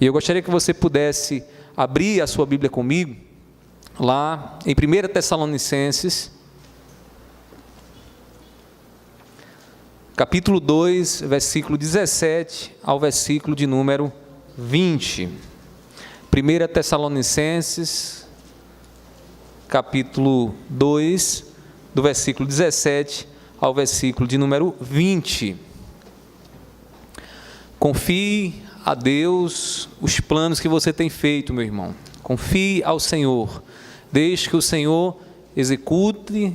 E eu gostaria que você pudesse abrir a sua Bíblia comigo, lá em 1 Tessalonicenses, capítulo 2, versículo 17 ao versículo de número 20. 1 Tessalonicenses, capítulo 2, do versículo 17 ao versículo de número 20. Confie a Deus os planos que você tem feito, meu irmão. Confie ao Senhor. Deixe que o Senhor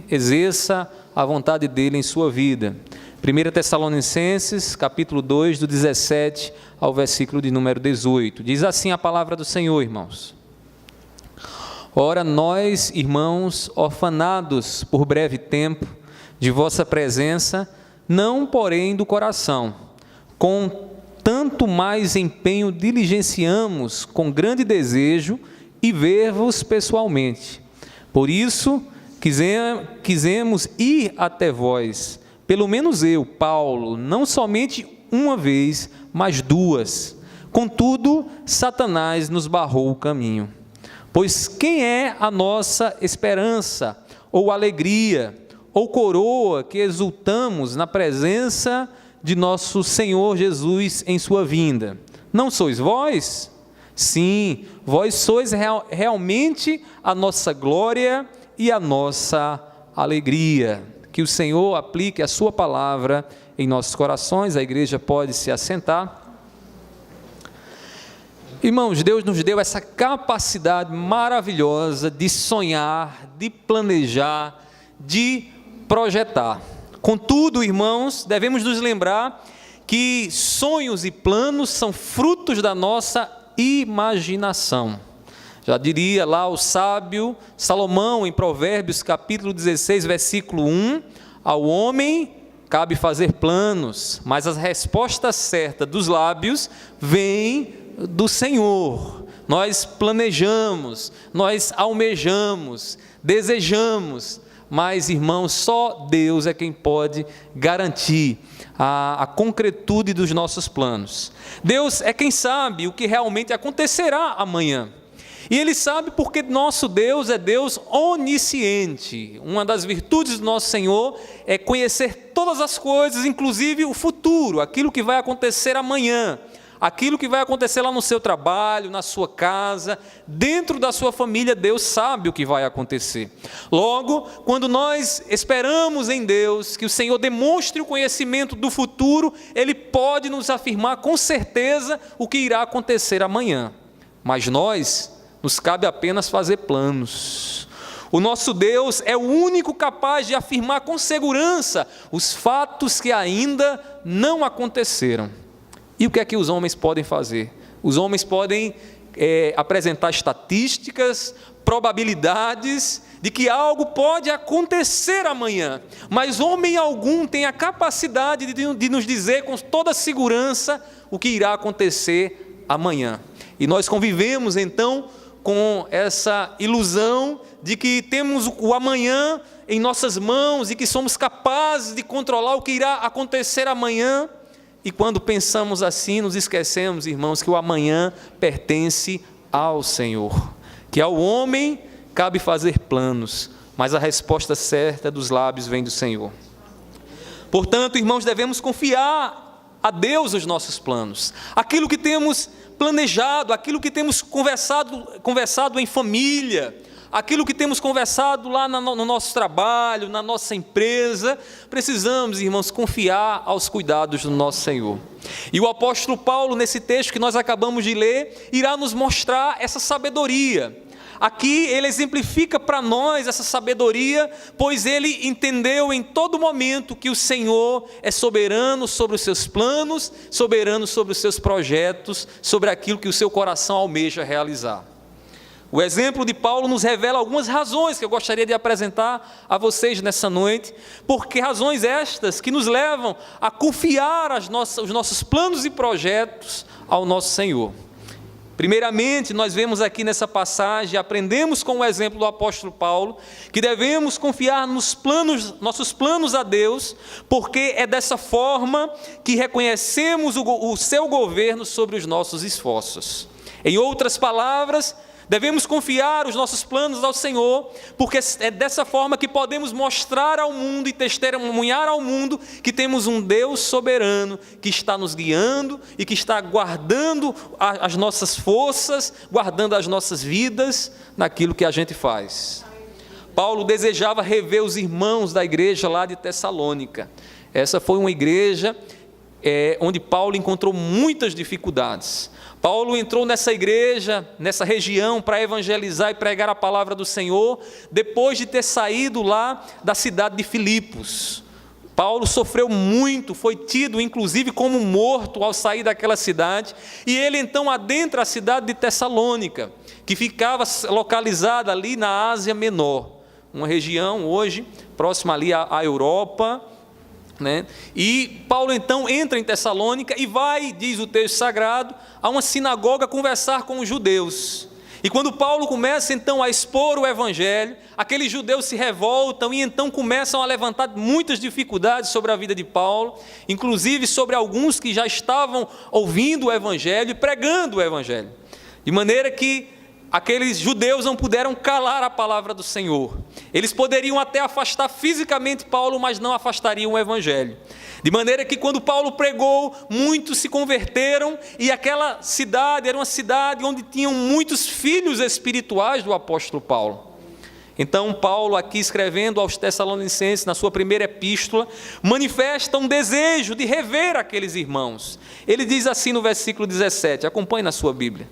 exerça a vontade dEle em sua vida. 1 Tessalonicenses, capítulo 2, do 17 ao versículo de número 18. Diz assim a palavra do Senhor, irmãos. Ora, nós, irmãos, orfanados por breve tempo de vossa presença, não porém do coração, com tanto mais empenho diligenciamos com grande desejo e ver-vos pessoalmente. Por isso, quisemos ir até vós, pelo menos eu, Paulo, não somente uma vez, mas duas. Contudo, Satanás nos barrou o caminho. Pois quem é a nossa esperança, ou alegria, ou coroa que exultamos na presença de nosso Senhor Jesus em sua vinda? Não sois vós? Sim, vós sois realmente a nossa glória e a nossa alegria. Que o Senhor aplique a sua palavra em nossos corações. A igreja pode se assentar. Irmãos, Deus nos deu essa capacidade maravilhosa de sonhar, de planejar, de projetar. Contudo, irmãos, devemos nos lembrar que sonhos e planos são frutos da nossa imaginação. Já diria lá o sábio Salomão, em Provérbios, capítulo 16, versículo 1, ao homem cabe fazer planos, mas a resposta certa dos lábios vem do Senhor. Nós planejamos, nós almejamos, desejamos, mas, irmãos, só Deus é quem pode garantir a concretude dos nossos planos. Deus é quem sabe o que realmente acontecerá amanhã. E Ele sabe porque nosso Deus é Deus onisciente. Uma das virtudes do nosso Senhor é conhecer todas as coisas, inclusive o futuro, aquilo que vai acontecer amanhã, aquilo que vai acontecer lá no seu trabalho, na sua casa, dentro da sua família. Deus sabe o que vai acontecer. Logo, quando nós esperamos em Deus, que o Senhor demonstre o conhecimento do futuro, Ele pode nos afirmar com certeza o que irá acontecer amanhã. Mas nos cabe apenas fazer planos. O nosso Deus é o único capaz de afirmar com segurança os fatos que ainda não aconteceram. E o que é que os homens podem fazer? Os homens podem apresentar estatísticas, probabilidades de que algo pode acontecer amanhã, mas homem algum tem a capacidade de nos dizer com toda segurança o que irá acontecer amanhã. E nós convivemos então com essa ilusão de que temos o amanhã em nossas mãos e que somos capazes de controlar o que irá acontecer amanhã. E quando pensamos assim, nos esquecemos, irmãos, que o amanhã pertence ao Senhor, que ao homem cabe fazer planos, mas a resposta certa dos lábios vem do Senhor. Portanto, irmãos, devemos confiar a Deus os nossos planos, aquilo que temos planejado, aquilo que temos conversado em família, aquilo que temos conversado lá no nosso trabalho, na nossa empresa. Precisamos, irmãos, confiar aos cuidados do nosso Senhor. E o apóstolo Paulo, nesse texto que nós acabamos de ler, irá nos mostrar essa sabedoria. Aqui ele exemplifica para nós essa sabedoria, pois ele entendeu em todo momento que o Senhor é soberano sobre os seus planos, soberano sobre os seus projetos, sobre aquilo que o seu coração almeja realizar. O exemplo de Paulo nos revela algumas razões que eu gostaria de apresentar a vocês nessa noite, porque razões estas que nos levam a confiar os nossos planos e projetos ao nosso Senhor. Primeiramente, nós vemos aqui nessa passagem, aprendemos com o exemplo do apóstolo Paulo, que devemos confiar nossos planos a Deus, porque é dessa forma que reconhecemos o seu governo sobre os nossos esforços. Em outras palavras, devemos confiar os nossos planos ao Senhor, porque é dessa forma que podemos mostrar ao mundo e testemunhar ao mundo que temos um Deus soberano, que está nos guiando e que está guardando as nossas forças, guardando as nossas vidas naquilo que a gente faz. Paulo desejava rever os irmãos da igreja lá de Tessalônica. Essa foi uma igreja onde Paulo encontrou muitas dificuldades. Paulo entrou nessa igreja, nessa região, para evangelizar e pregar a palavra do Senhor, depois de ter saído lá da cidade de Filipos. Paulo sofreu muito, foi tido inclusive como morto ao sair daquela cidade, e ele então adentra a cidade de Tessalônica, que ficava localizada ali na Ásia Menor, uma região hoje próxima ali à Europa, né? E Paulo então entra em Tessalônica e vai, diz o texto sagrado, a uma sinagoga conversar com os judeus. E quando Paulo começa então a expor o evangelho, aqueles judeus se revoltam e então começam a levantar muitas dificuldades sobre a vida de Paulo, inclusive sobre alguns que já estavam ouvindo o evangelho e pregando o evangelho, de maneira que aqueles judeus não puderam calar a palavra do Senhor. Eles poderiam até afastar fisicamente Paulo, mas não afastariam o evangelho. De maneira que quando Paulo pregou, muitos se converteram, e aquela cidade era uma cidade onde tinham muitos filhos espirituais do apóstolo Paulo. Então Paulo, aqui escrevendo aos Tessalonicenses, na sua primeira epístola, manifesta um desejo de rever aqueles irmãos. Ele diz assim no versículo 17, acompanhe na sua Bíblia: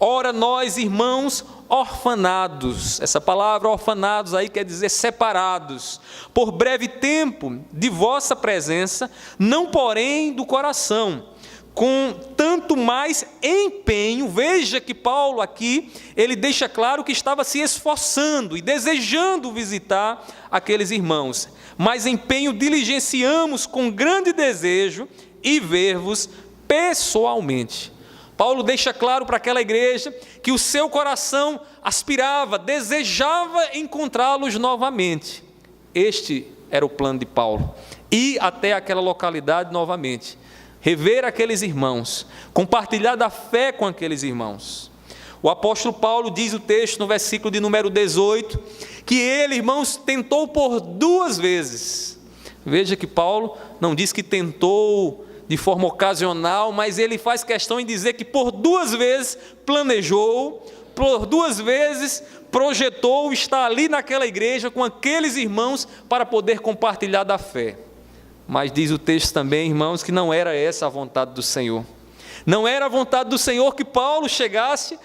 ora nós, irmãos, orfanados, essa palavra orfanados aí quer dizer separados, por breve tempo de vossa presença, não porém do coração, com tanto mais empenho. Veja que Paulo aqui, ele deixa claro que estava se esforçando e desejando visitar aqueles irmãos, mas empenho diligenciamos com grande desejo e ver-vos pessoalmente. Paulo deixa claro para aquela igreja que o seu coração aspirava, desejava encontrá-los novamente. Este era o plano de Paulo, ir até aquela localidade novamente, rever aqueles irmãos, compartilhar da fé com aqueles irmãos. O apóstolo Paulo diz o texto no versículo de número 18, que ele, irmãos, tentou por 2 vezes. Veja que Paulo não diz que tentou de forma ocasional, mas ele faz questão em dizer que por 2 vezes planejou, por 2 vezes projetou estar ali naquela igreja com aqueles irmãos para poder compartilhar da fé. Mas diz o texto também, irmãos, que não era essa a vontade do Senhor. Não era a vontade do Senhor que Paulo chegasse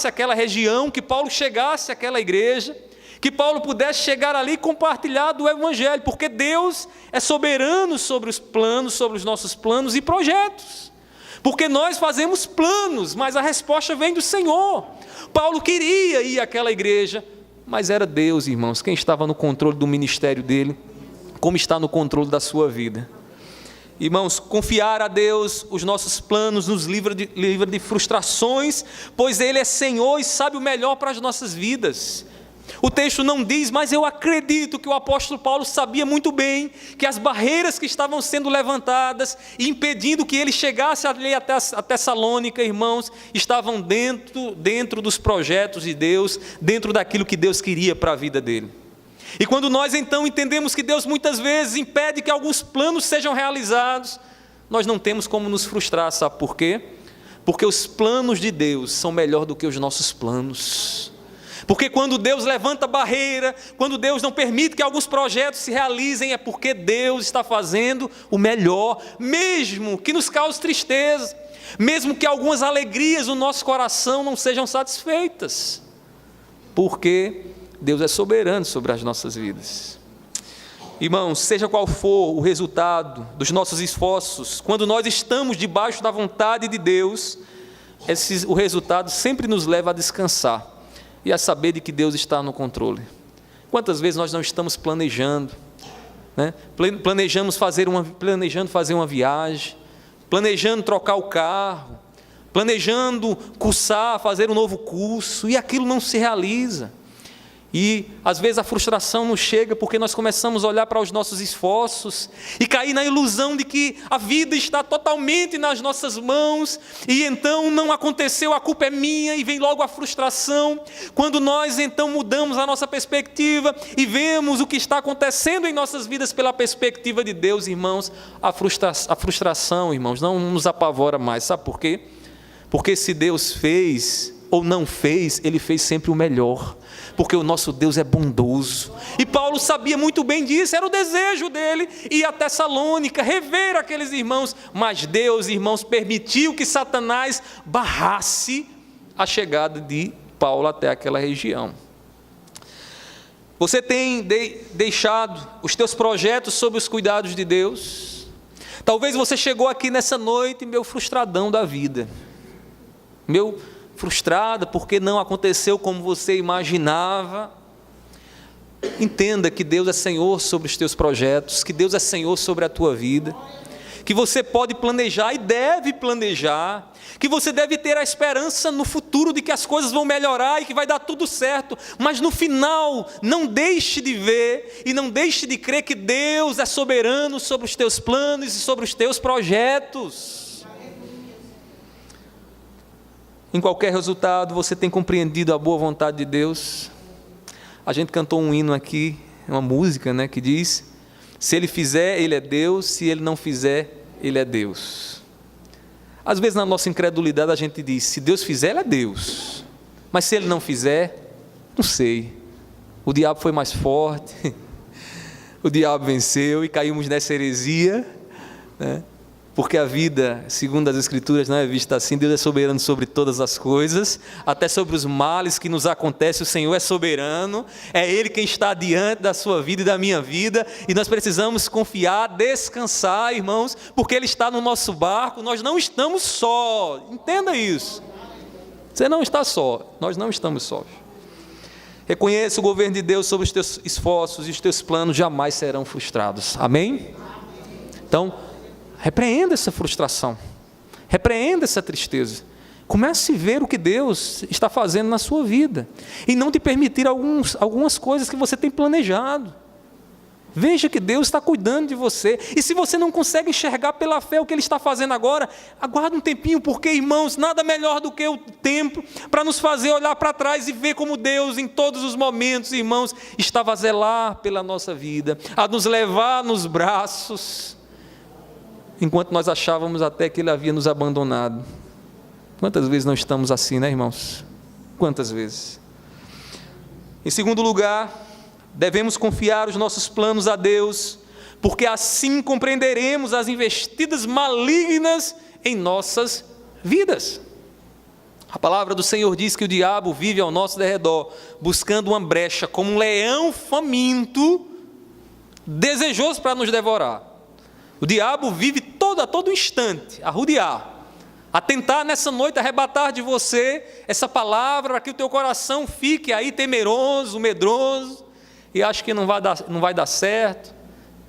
àquela região, que Paulo chegasse àquela igreja, que Paulo pudesse chegar ali e compartilhar do evangelho, porque Deus é soberano sobre os planos, sobre os nossos planos e projetos, porque nós fazemos planos, mas a resposta vem do Senhor. Paulo queria ir àquela igreja, mas era Deus, irmãos, quem estava no controle do ministério dele, como está no controle da sua vida. Irmãos, confiar a Deus os nossos planos nos livra de frustrações, pois Ele é Senhor e sabe o melhor para as nossas vidas. O texto não diz, mas eu acredito que o apóstolo Paulo sabia muito bem que as barreiras que estavam sendo levantadas, impedindo que ele chegasse ali até a Tessalônica, irmãos, estavam dentro dos projetos de Deus, dentro daquilo que Deus queria para a vida dele. E quando nós então entendemos que Deus muitas vezes impede que alguns planos sejam realizados, nós não temos como nos frustrar, sabe por quê? Porque os planos de Deus são melhor do que os nossos planos. Porque quando Deus levanta barreira, quando Deus não permite que alguns projetos se realizem, é porque Deus está fazendo o melhor, mesmo que nos cause tristeza, mesmo que algumas alegrias no nosso coração não sejam satisfeitas, porque Deus é soberano sobre as nossas vidas. Irmãos, seja qual for o resultado dos nossos esforços, quando nós estamos debaixo da vontade de Deus, o resultado sempre nos leva a descansar e a saber de que Deus está no controle. Quantas vezes nós não estamos planejando, né? Planejando fazer uma viagem, planejando trocar o carro, planejando cursar, fazer um novo curso, e aquilo não se realiza. E às vezes a frustração nos chega porque nós começamos a olhar para os nossos esforços e cair na ilusão de que a vida está totalmente nas nossas mãos e então não aconteceu, a culpa é minha, e vem logo a frustração. Quando nós então mudamos a nossa perspectiva e vemos o que está acontecendo em nossas vidas pela perspectiva de Deus, irmãos, a frustração, irmãos, não nos apavora mais. Sabe por quê? Porque se Deus fez ou não fez, Ele fez sempre o melhor, porque o nosso Deus é bondoso. E Paulo sabia muito bem disso, era o desejo dele ir a Tessalônica, rever aqueles irmãos, mas Deus, irmãos, permitiu que Satanás barrasse a chegada de Paulo até aquela região. Você tem deixado os teus projetos sob os cuidados de Deus? Talvez você chegou aqui nessa noite meio frustradão da vida, meio frustrada porque não aconteceu como você imaginava. Entenda que Deus é Senhor sobre os teus projetos, que Deus é Senhor sobre a tua vida, que você pode planejar e deve planejar, que você deve ter a esperança no futuro de que as coisas vão melhorar e que vai dar tudo certo, mas no final não deixe de ver e não deixe de crer que Deus é soberano sobre os teus planos e sobre os teus projetos. Em qualquer resultado, você tem compreendido a boa vontade de Deus. A gente cantou um hino aqui, uma música, né, que diz: se Ele fizer, Ele é Deus, se Ele não fizer, Ele é Deus. Às vezes na nossa incredulidade a gente diz, se Deus fizer, Ele é Deus, mas se Ele não fizer, não sei, o diabo foi mais forte, o diabo venceu e caímos nessa heresia, né? Porque a vida, segundo as Escrituras, não é vista assim. Deus é soberano sobre todas as coisas, até sobre os males que nos acontecem, o Senhor é soberano, é Ele quem está diante da sua vida e da minha vida, e nós precisamos confiar, descansar, irmãos, porque Ele está no nosso barco, nós não estamos só, entenda isso, você não está só, nós não estamos sós. Reconheça o governo de Deus sobre os teus esforços e os teus planos jamais serão frustrados, amém? Então, repreenda essa frustração, repreenda essa tristeza, comece a ver o que Deus está fazendo na sua vida, e não te permitir algumas coisas que você tem planejado. Veja que Deus está cuidando de você, e se você não consegue enxergar pela fé o que Ele está fazendo agora, aguarde um tempinho, porque, irmãos, nada melhor do que o tempo para nos fazer olhar para trás e ver como Deus, em todos os momentos, irmãos, estava a zelar pela nossa vida, a nos levar nos braços, enquanto nós achávamos até que Ele havia nos abandonado. Quantas vezes não estamos assim, né, irmãos? Quantas vezes? Em segundo lugar, devemos confiar os nossos planos a Deus, porque assim compreenderemos as investidas malignas em nossas vidas. A palavra do Senhor diz que o diabo vive ao nosso derredor, buscando uma brecha, como um leão faminto, desejoso para nos devorar. O diabo vive a todo instante a rodear, a tentar nessa noite arrebatar de você essa palavra, para que o teu coração fique aí temeroso, medroso, e ache que não vai dar certo,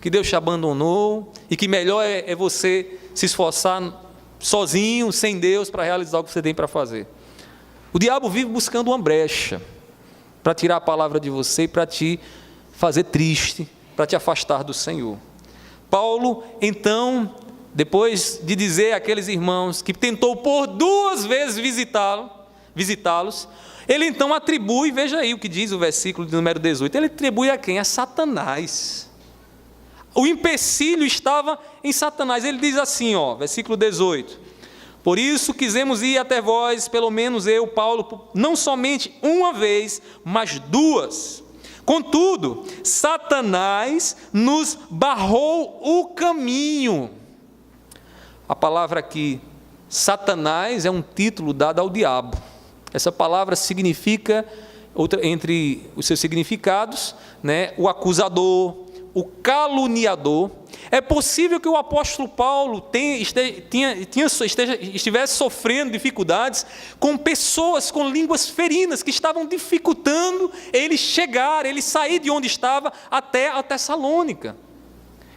que Deus te abandonou, e que melhor é você se esforçar sozinho, sem Deus, para realizar o que você tem para fazer. O diabo vive buscando uma brecha, para tirar a palavra de você e para te fazer triste, para te afastar do Senhor. Paulo, então, depois de dizer àqueles irmãos que tentou por 2 vezes visitá-los, ele então atribui, veja aí o que diz o versículo de número 18, ele atribui a quem? A Satanás. O empecilho estava em Satanás. Ele diz assim, versículo 18: por isso quisemos ir até vós, pelo menos eu, Paulo, não somente uma vez, mas 2. Contudo, Satanás nos barrou o caminho. A palavra aqui, Satanás, é um título dado ao diabo. Essa palavra significa, entre os seus significados, né, o acusador, o caluniador. É possível que o apóstolo Paulo estivesse sofrendo dificuldades com pessoas com línguas ferinas que estavam dificultando ele chegar, ele sair de onde estava até a Tessalônica.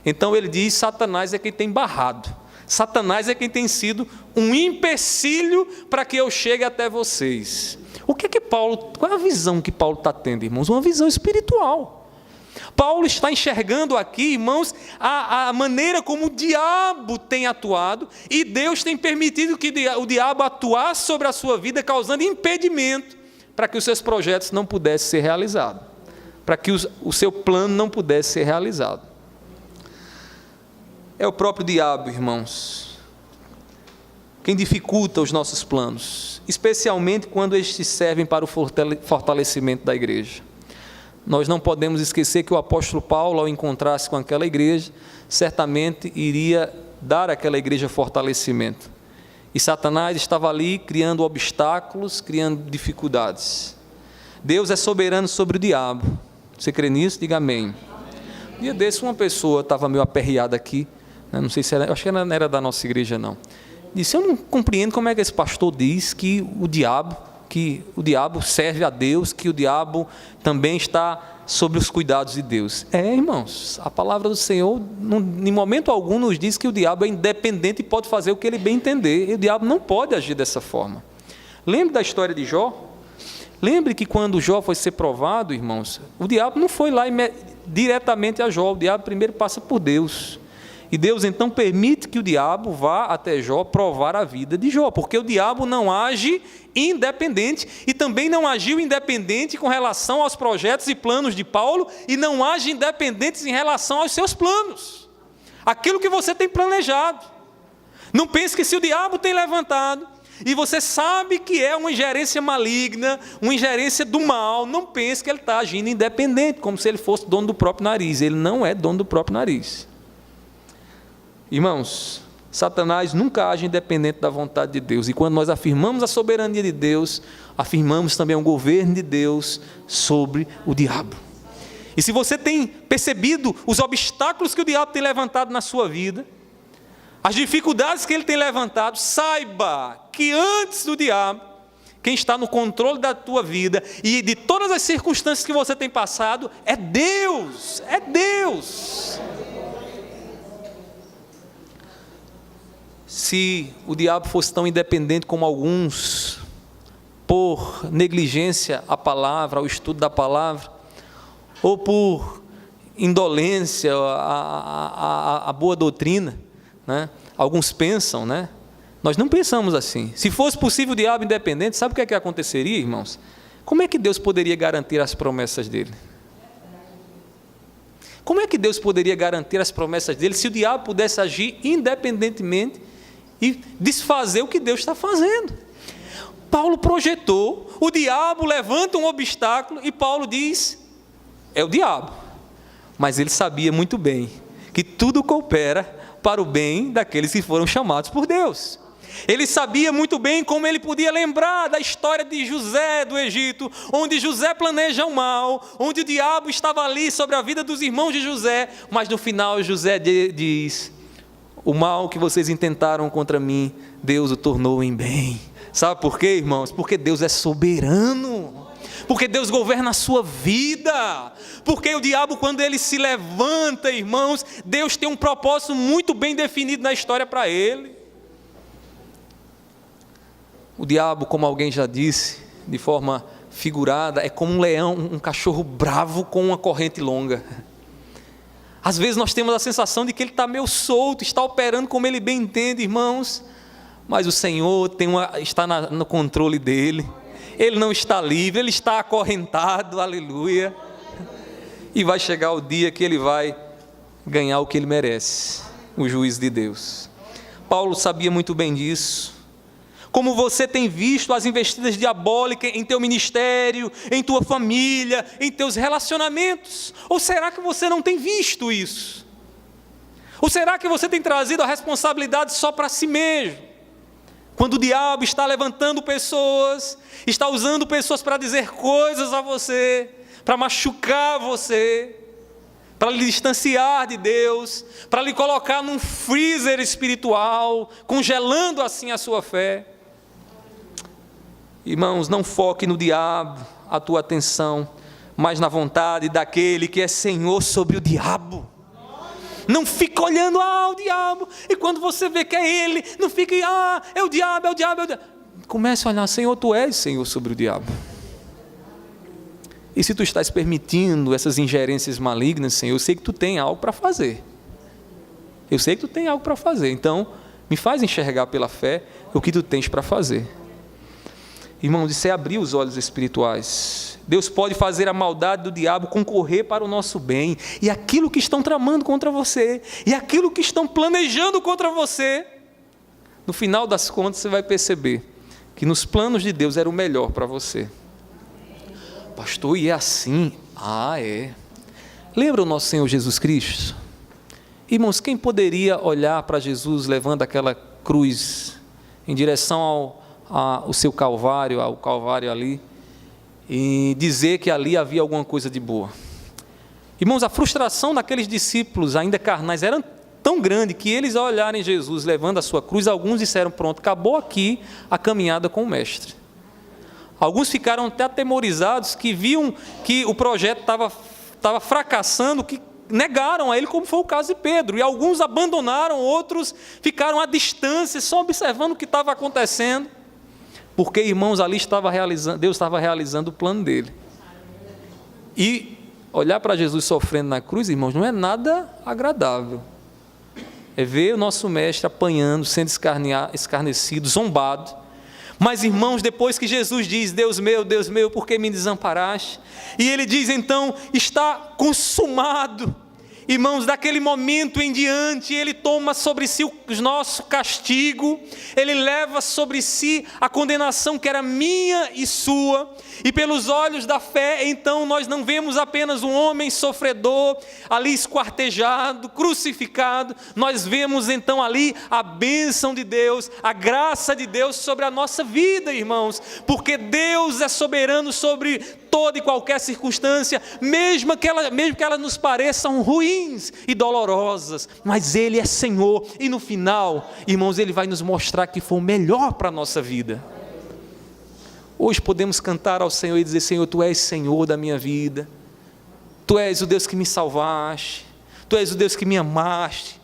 Então ele diz: Satanás é quem tem barrado, Satanás é quem tem sido um empecilho para que eu chegue até vocês. O que é que Paulo, qual é a visão que Paulo está tendo, irmãos? Uma visão espiritual. Paulo está enxergando aqui, irmãos, a maneira como o diabo tem atuado, e Deus tem permitido que o diabo atuasse sobre a sua vida, causando impedimento para que os seus projetos não pudessem ser realizados, para que o seu plano não pudesse ser realizado. É o próprio diabo, irmãos, quem dificulta os nossos planos, especialmente quando estes servem para o fortalecimento da igreja. Nós não podemos esquecer que o apóstolo Paulo, ao encontrar-se com aquela igreja, certamente iria dar àquela igreja fortalecimento. E Satanás estava ali criando obstáculos, criando dificuldades. Deus é soberano sobre o diabo. Você crê nisso? Diga amém. Um dia desse, uma pessoa estava meio aperreada aqui, né? Não sei se era, acho que não era da nossa igreja, não. Disse: eu não compreendo como é que esse pastor diz que o diabo serve a Deus, que o diabo também está sob os cuidados de Deus. Irmãos, a palavra do Senhor, em momento algum, nos diz que o diabo é independente e pode fazer o que ele bem entender. E o diabo não pode agir dessa forma. Lembre da história de Jó? Lembre que quando Jó foi ser provado, irmãos, o diabo não foi lá diretamente a Jó. O diabo primeiro passa por Deus. E Deus então permite que o diabo vá até Jó provar a vida de Jó, porque o diabo não age independente, e também não agiu independente com relação aos projetos e planos de Paulo, e não age independente em relação aos seus planos, aquilo que você tem planejado. Não pense que se o diabo tem levantado, e você sabe que é uma ingerência maligna, uma ingerência do mal, não pense que ele está agindo independente, como se ele fosse dono do próprio nariz. Ele não é dono do próprio nariz. Irmãos, Satanás nunca age independente da vontade de Deus, e quando nós afirmamos a soberania de Deus, afirmamos também o governo de Deus sobre o diabo. E se você tem percebido os obstáculos que o diabo tem levantado na sua vida, as dificuldades que ele tem levantado, saiba que antes do diabo, quem está no controle da tua vida e de todas as circunstâncias que você tem passado, é Deus, é Deus. Se o diabo fosse tão independente como alguns, por negligência à palavra, ao estudo da palavra, ou por indolência à boa doutrina, né? Alguns pensam, né? Nós não pensamos assim. Se fosse possível o diabo independente, sabe o que aconteceria, irmãos? Como é que Deus poderia garantir as promessas dele? Como é que Deus poderia garantir as promessas dele se o diabo pudesse agir independentemente e desfazer o que Deus está fazendo? Paulo projetou, o diabo levanta um obstáculo e Paulo diz: é o diabo. Mas ele sabia muito bem que tudo coopera para o bem daqueles que foram chamados por Deus. Ele sabia muito bem como ele podia lembrar da história de José do Egito, onde José planeja o mal, onde o diabo estava ali sobre a vida dos irmãos de José, mas no final José diz: o mal que vocês intentaram contra mim, Deus o tornou em bem. Sabe por quê, irmãos? Porque Deus é soberano, porque Deus governa a sua vida, porque o diabo, quando ele se levanta, irmãos, Deus tem um propósito muito bem definido na história para ele. O diabo, como alguém já disse, de forma figurada, é como um leão, um cachorro bravo com uma corrente longa. Às vezes nós temos a sensação de que ele está meio solto, está operando como ele bem entende, irmãos, mas o Senhor está no controle dele. Ele não está livre, ele está acorrentado, aleluia. E vai chegar o dia que ele vai ganhar o que ele merece, o juízo de Deus. Paulo sabia muito bem disso. Como você tem visto as investidas diabólicas em teu ministério, em tua família, em teus relacionamentos? Ou será que você não tem visto isso? Ou será que você tem trazido a responsabilidade só para si mesmo? Quando o diabo está levantando pessoas, está usando pessoas para dizer coisas a você, para machucar você, para lhe distanciar de Deus, para lhe colocar num freezer espiritual, congelando assim a sua fé. Irmãos, não foque no diabo a tua atenção, mas na vontade daquele que é Senhor sobre o diabo. Não fique olhando, o diabo, e quando você vê que é ele, não fique, é o diabo, é o diabo, é o diabo. Comece a olhar, Senhor, Tu és Senhor sobre o diabo. E se Tu estás permitindo essas ingerências malignas, Senhor, eu sei que Tu tem algo para fazer. Eu sei que Tu tem algo para fazer. Então, me faz enxergar pela fé o que Tu tens para fazer. Irmãos, isso é abrir os olhos espirituais. Deus pode fazer a maldade do diabo concorrer para o nosso bem. E aquilo que estão tramando contra você, e aquilo que estão planejando contra você, no final das contas você vai perceber que nos planos de Deus era o melhor para você. Pastor, e é assim? Ah, é. Lembra o nosso Senhor Jesus Cristo? Irmãos, quem poderia olhar para Jesus levando aquela cruz em direção ao seu Calvário, ao Calvário ali, e dizer que ali havia alguma coisa de boa? Irmãos, a frustração daqueles discípulos ainda carnais era tão grande que eles, ao olharem Jesus levando a sua cruz, alguns disseram, pronto, acabou aqui a caminhada com o Mestre. Alguns ficaram até atemorizados, que viam que o projeto estava fracassando, que negaram a ele, como foi o caso de Pedro. E alguns abandonaram, outros ficaram à distância, só observando o que estava acontecendo. Porque, irmãos, ali Deus estava realizando o plano dele. E olhar para Jesus sofrendo na cruz, irmãos, não é nada agradável. É ver o nosso Mestre apanhando, sendo escarnecido, zombado. Mas, irmãos, depois que Jesus diz, Deus meu, por que me desamparaste? E ele diz então, está consumado. Irmãos, daquele momento em diante, ele toma sobre si o nosso castigo, ele leva sobre si a condenação que era minha e sua, e pelos olhos da fé, então, nós não vemos apenas um homem sofredor, ali esquartejado, crucificado, nós vemos então ali a bênção de Deus, a graça de Deus sobre a nossa vida, irmãos, porque Deus é soberano sobre toda e qualquer circunstância, mesmo que elas nos pareçam ruins e dolorosas, mas Ele é Senhor, e no final, irmãos, Ele vai nos mostrar que foi o melhor para a nossa vida. Hoje podemos cantar ao Senhor e dizer, Senhor, Tu és Senhor da minha vida, Tu és o Deus que me salvaste, Tu és o Deus que me amaste.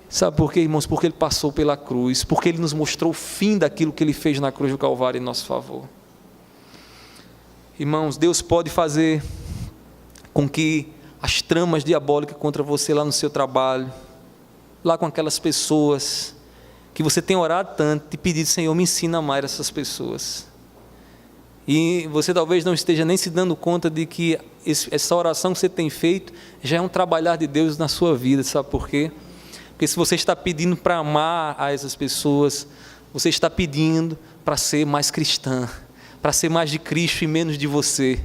Sabe por quê, irmãos? Porque Ele passou pela cruz, porque Ele nos mostrou o fim daquilo que Ele fez na cruz do Calvário em nosso favor. Irmãos, Deus pode fazer com que as tramas diabólicas contra você lá no seu trabalho, lá com aquelas pessoas que você tem orado tanto, te pedido, Senhor, me ensina a amar essas pessoas. E você talvez não esteja nem se dando conta de que essa oração que você tem feito já é um trabalhar de Deus na sua vida, sabe por quê? Porque se você está pedindo para amar a essas pessoas, você está pedindo para ser mais cristã, para ser mais de Cristo e menos de você,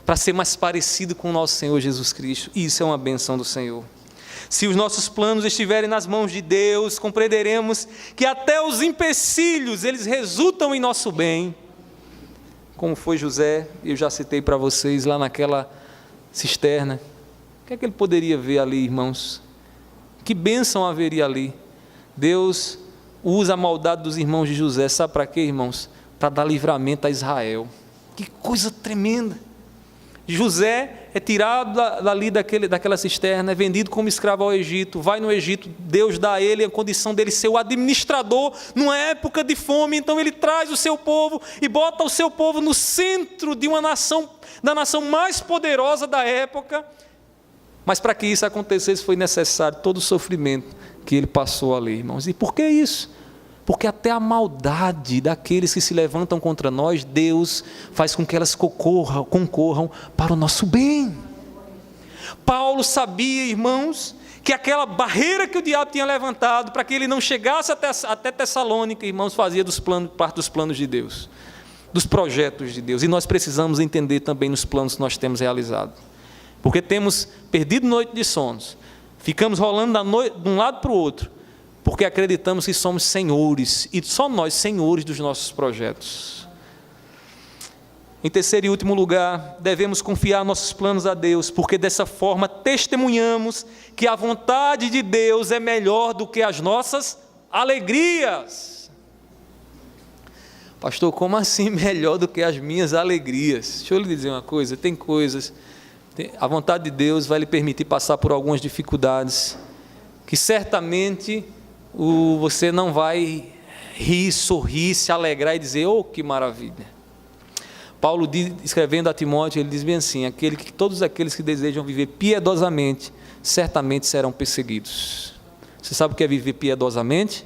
para ser mais parecido com o nosso Senhor Jesus Cristo. Isso é uma benção do Senhor. Se os nossos planos estiverem nas mãos de Deus, compreenderemos que até os empecilhos, eles resultam em nosso bem, como foi José, eu já citei para vocês lá naquela cisterna. O que é que ele poderia ver ali, irmãos? Que bênção haveria ali? Deus usa a maldade dos irmãos de José, sabe para quê, irmãos? Para dar livramento a Israel. Que coisa tremenda! José é tirado dali daquela cisterna, é vendido como escravo ao Egito, vai no Egito, Deus dá a ele a condição dele ser o administrador numa época de fome, então ele traz o seu povo e bota o seu povo no centro de uma nação, da nação mais poderosa da época, mas para que isso acontecesse foi necessário todo o sofrimento que ele passou ali, irmãos. E por que isso? Porque até a maldade daqueles que se levantam contra nós, Deus faz com que elas concorram para o nosso bem. Paulo sabia, irmãos, que aquela barreira que o diabo tinha levantado para que ele não chegasse até Tessalônica, irmãos, fazia parte dos planos de Deus, dos projetos de Deus. E nós precisamos entender também nos planos que nós temos realizado. Porque temos perdido noite de sonos, ficamos rolando da noite de um lado para o outro, porque acreditamos que somos senhores, e só nós senhores dos nossos projetos. Em terceiro e último lugar, devemos confiar nossos planos a Deus, porque dessa forma testemunhamos que a vontade de Deus é melhor do que as nossas alegrias. Pastor, como assim melhor do que as minhas alegrias? Deixa eu lhe dizer uma coisa, tem coisas, a vontade de Deus vai lhe permitir passar por algumas dificuldades, que certamente você não vai rir, sorrir, se alegrar e dizer: oh, que maravilha. Paulo, escrevendo a Timóteo, ele diz bem assim: todos aqueles que desejam viver piedosamente, certamente serão perseguidos. Você sabe o que é viver piedosamente?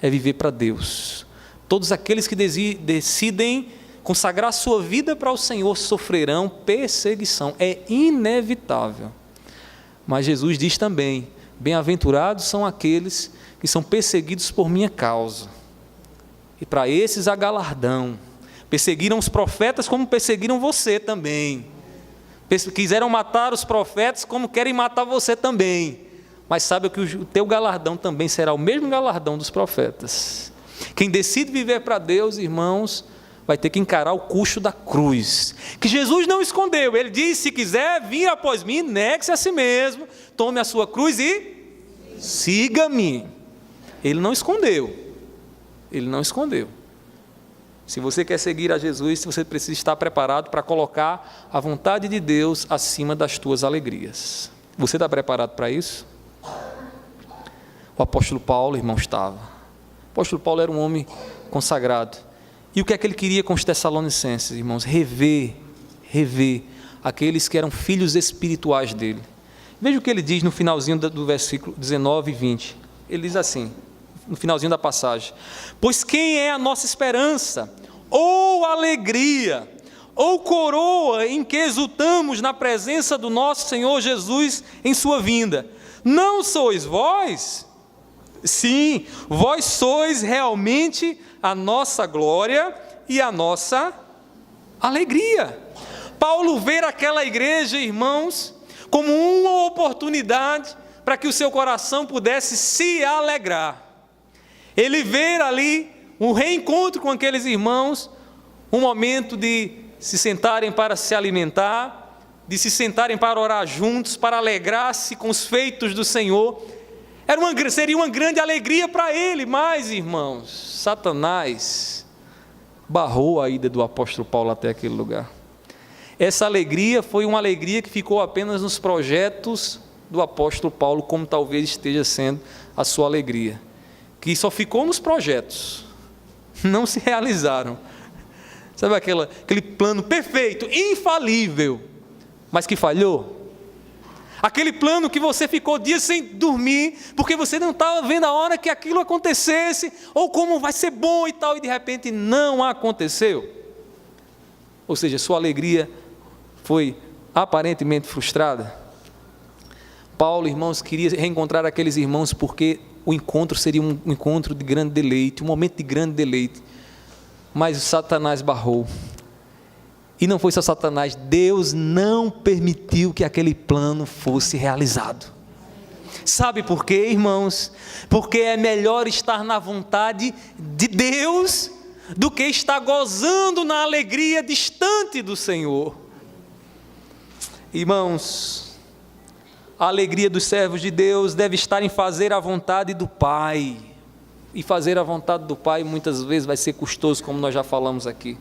É viver para Deus. Todos aqueles que decidem consagrar sua vida para o Senhor sofrerão perseguição, é inevitável. Mas Jesus diz também: bem-aventurados são aqueles que são perseguidos por minha causa, e para esses há galardão. Perseguiram os profetas como perseguiram você também, quiseram matar os profetas como querem matar você também, mas sabe que o teu galardão também será o mesmo galardão dos profetas. Quem decide viver para Deus, irmãos, vai ter que encarar o custo da cruz, que Jesus não escondeu. Ele disse: se quiser vir após mim, negue-se a si mesmo, tome a sua cruz e siga-me. Ele não escondeu. Se você quer seguir a Jesus, você precisa estar preparado para colocar a vontade de Deus acima das tuas alegrias. Você está preparado para isso? O apóstolo Paulo, irmão, estava. O apóstolo Paulo era um homem consagrado. E o que é que ele queria com os Tessalonicenses, irmãos? Rever aqueles que eram filhos espirituais dele. Veja o que ele diz no finalzinho do versículo 19 e 20. Ele diz assim, no finalzinho da passagem: pois quem é a nossa esperança, ou alegria, ou coroa em que exultamos na presença do nosso Senhor Jesus em sua vinda? Não sois vós? Sim, vós sois realmente a nossa glória e a nossa alegria. Paulo vê aquela igreja, irmãos, como uma oportunidade para que o seu coração pudesse se alegrar. Ele vê ali um reencontro com aqueles irmãos, um momento de se sentarem para se alimentar, de se sentarem para orar juntos, para alegrar-se com os feitos do Senhor. Seria uma grande alegria para ele, mas, irmãos, Satanás barrou a ida do apóstolo Paulo até aquele lugar. Essa alegria foi uma alegria que ficou apenas nos projetos do apóstolo Paulo, como talvez esteja sendo a sua alegria, que só ficou nos projetos, não se realizaram. Sabe aquele plano perfeito, infalível, mas que falhou? Aquele plano que você ficou dias sem dormir, porque você não estava vendo a hora que aquilo acontecesse, ou como vai ser bom e tal, e de repente não aconteceu. Ou seja, sua alegria foi aparentemente frustrada. Paulo, irmãos, queria reencontrar aqueles irmãos, porque o encontro seria um encontro de grande deleite, um momento de grande deleite. Mas Satanás barrou. E não foi só Satanás, Deus não permitiu que aquele plano fosse realizado. Sabe por quê, irmãos? Porque é melhor estar na vontade de Deus do que estar gozando na alegria distante do Senhor. Irmãos, a alegria dos servos de Deus deve estar em fazer a vontade do Pai. E fazer a vontade do Pai muitas vezes vai ser custoso, como nós já falamos aqui.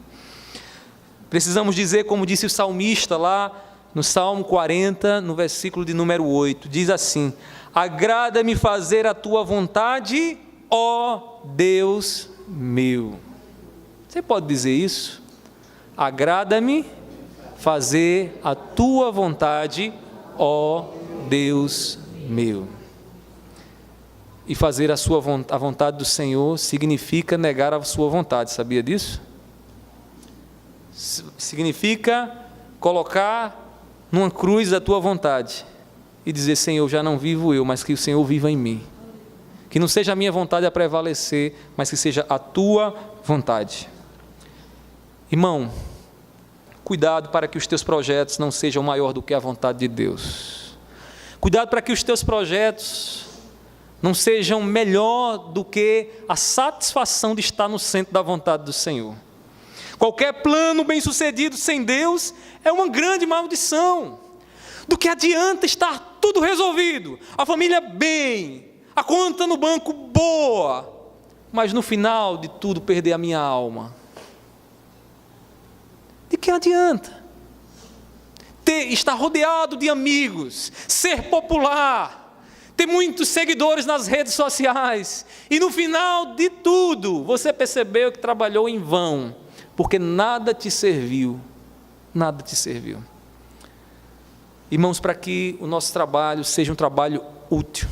Precisamos dizer, como disse o salmista lá no Salmo 40, no versículo de número 8, diz assim: agrada-me fazer a tua vontade, ó Deus meu. Você pode dizer isso? Agrada-me fazer a tua vontade, ó Deus meu. E fazer a vontade do Senhor significa negar a sua vontade, sabia disso? Significa colocar numa cruz a tua vontade e dizer: Senhor, já não vivo eu, mas que o Senhor viva em mim. Que não seja a minha vontade a prevalecer, mas que seja a tua vontade. Irmão, cuidado para que os teus projetos não sejam maior do que a vontade de Deus. Cuidado para que os teus projetos não sejam melhor do que a satisfação de estar no centro da vontade do Senhor. Qualquer plano bem-sucedido sem Deus é uma grande maldição. Do que adianta estar tudo resolvido, a família bem, a conta no banco boa, mas no final de tudo perder a minha alma? De que adianta? Estar rodeado de amigos, ser popular, ter muitos seguidores nas redes sociais, e no final de tudo, você percebeu que trabalhou em vão, porque nada te serviu, nada te serviu. Irmãos, para que o nosso trabalho seja um trabalho útil,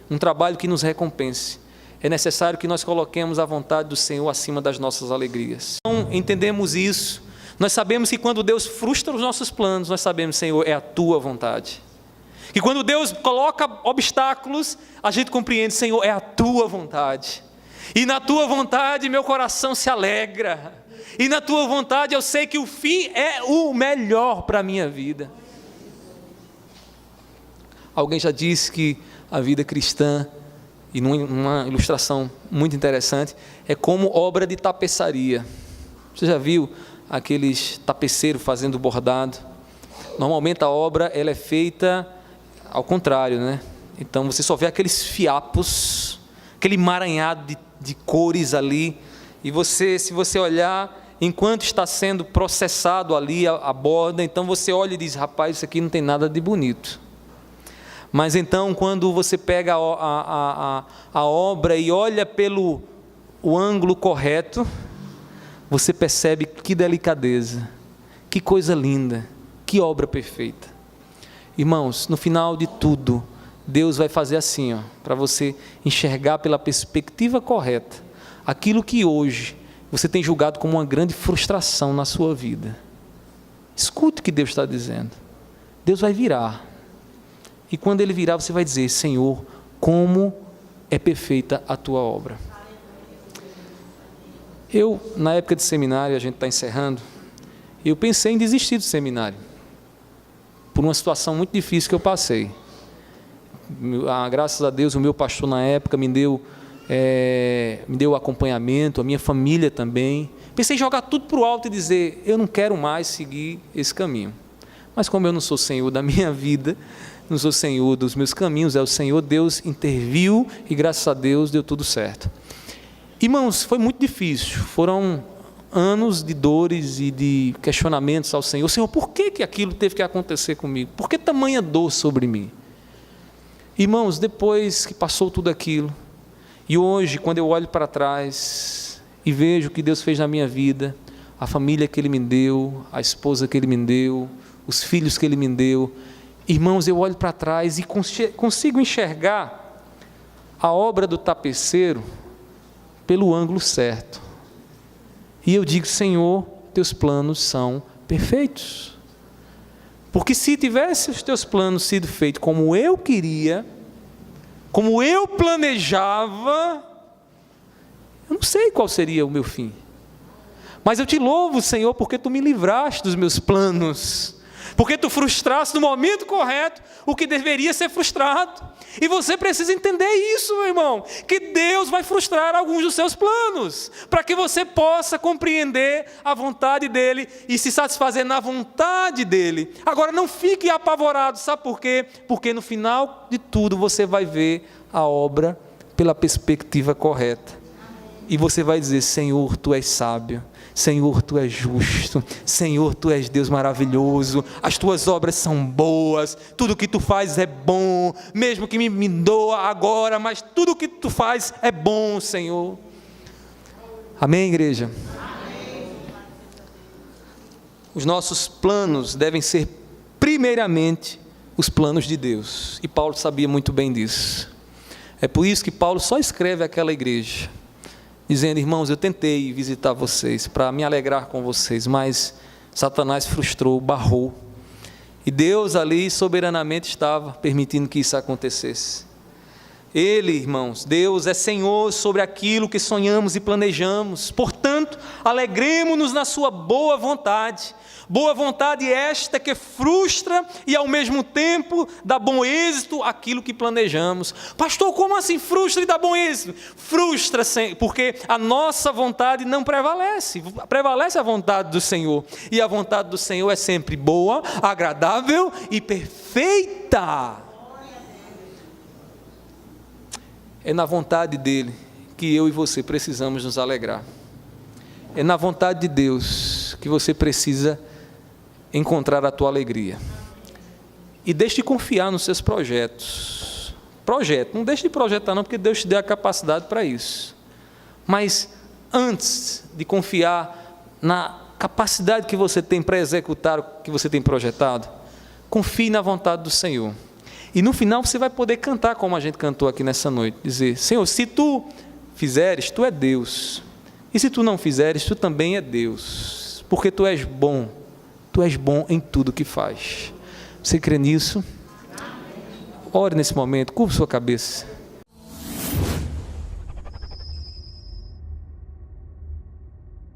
um trabalho que nos recompense, é necessário que nós coloquemos a vontade do Senhor acima das nossas alegrias. Então, entendemos isso, nós sabemos que quando Deus frustra os nossos planos, nós sabemos, Senhor, é a Tua vontade. Que quando Deus coloca obstáculos, a gente compreende, Senhor, é a Tua vontade. E na Tua vontade meu coração se alegra. E na Tua vontade eu sei que o fim é o melhor para a minha vida. Alguém já disse que a vida cristã, e numa ilustração muito interessante, é como obra de tapeçaria. Você já viu aqueles tapeceiros fazendo bordado? Normalmente a obra ela é feita ao contrário, né? Então você só vê aqueles fiapos, aquele emaranhado de cores ali, e se você olhar, enquanto está sendo processado ali a borda, então você olha e diz, rapaz, isso aqui não tem nada de bonito. Mas então, quando você pega a obra e olha pelo o ângulo correto, você percebe que delicadeza, que coisa linda, que obra perfeita. Irmãos, no final de tudo, Deus vai fazer assim, para você enxergar pela perspectiva correta, aquilo que hoje você tem julgado como uma grande frustração na sua vida. Escute o que Deus está dizendo. Deus vai virar. E quando Ele virar, você vai dizer, Senhor, como é perfeita a Tua obra. Eu, na época de seminário, a gente está encerrando, eu pensei em desistir do seminário, por uma situação muito difícil que eu passei. Graças a Deus, o meu pastor na época me deu acompanhamento, a minha família também. Pensei em jogar tudo para o alto e dizer, eu não quero mais seguir esse caminho. Mas como eu não sou Senhor da minha vida, não sou Senhor dos meus caminhos, é o Senhor, Deus interviu e graças a Deus deu tudo certo. Irmãos, foi muito difícil, foram anos de dores e de questionamentos ao Senhor. Senhor, por que aquilo teve que acontecer comigo? Por que tamanha dor sobre mim? Irmãos, depois que passou tudo aquilo, e hoje, quando eu olho para trás e vejo o que Deus fez na minha vida, a família que Ele me deu, a esposa que Ele me deu, os filhos que Ele me deu, irmãos, eu olho para trás e consigo enxergar a obra do tapeceiro pelo ângulo certo. E eu digo, Senhor, Teus planos são perfeitos. Porque se tivesse os Teus planos sido feitos como eu queria, como eu planejava, eu não sei qual seria o meu fim. Mas eu te louvo, Senhor, porque Tu me livraste dos meus planos. Porque Tu frustraste no momento correto o que deveria ser frustrado. E você precisa entender isso, meu irmão, que Deus vai frustrar alguns dos seus planos, para que você possa compreender a vontade dEle e se satisfazer na vontade dEle. Agora não fique apavorado, sabe por quê? Porque no final de tudo você vai ver a obra pela perspectiva correta. E você vai dizer, Senhor, Tu és sábio. Senhor, Tu és justo, Senhor, Tu és Deus maravilhoso, as Tuas obras são boas, tudo que Tu fazes é bom, mesmo que me doa agora, mas tudo que Tu fazes é bom, Senhor. Amém, igreja? Amém. Os nossos planos devem ser primeiramente os planos de Deus, e Paulo sabia muito bem disso. É por isso que Paulo só escreve àquela igreja, dizendo, irmãos, eu tentei visitar vocês, para me alegrar com vocês, mas Satanás frustrou, barrou, e Deus ali soberanamente estava permitindo que isso acontecesse. Ele, irmãos, Deus é Senhor sobre aquilo que sonhamos e planejamos, portanto, alegremo-nos na sua boa vontade esta que frustra e ao mesmo tempo dá bom êxito àquilo que planejamos. Pastor, como assim frustra e dá bom êxito? Frustra porque a nossa vontade não prevalece, prevalece a vontade do Senhor, e a vontade do Senhor é sempre boa, agradável e perfeita. É na vontade dEle que eu e você precisamos nos alegrar. É na vontade de Deus que você precisa encontrar a tua alegria. E deixe de confiar nos seus projetos. projete, não deixe de projetar não, porque Deus te deu a capacidade para isso. Mas antes de confiar na capacidade que você tem para executar o que você tem projetado, confie na vontade do Senhor. E no final você vai poder cantar como a gente cantou aqui nessa noite, dizer: Senhor, se tu fizeres, tu é Deus, e se tu não fizeres, tu também é Deus, porque tu és bom em tudo que faz. Você crê nisso? Ore nesse momento, curva sua cabeça.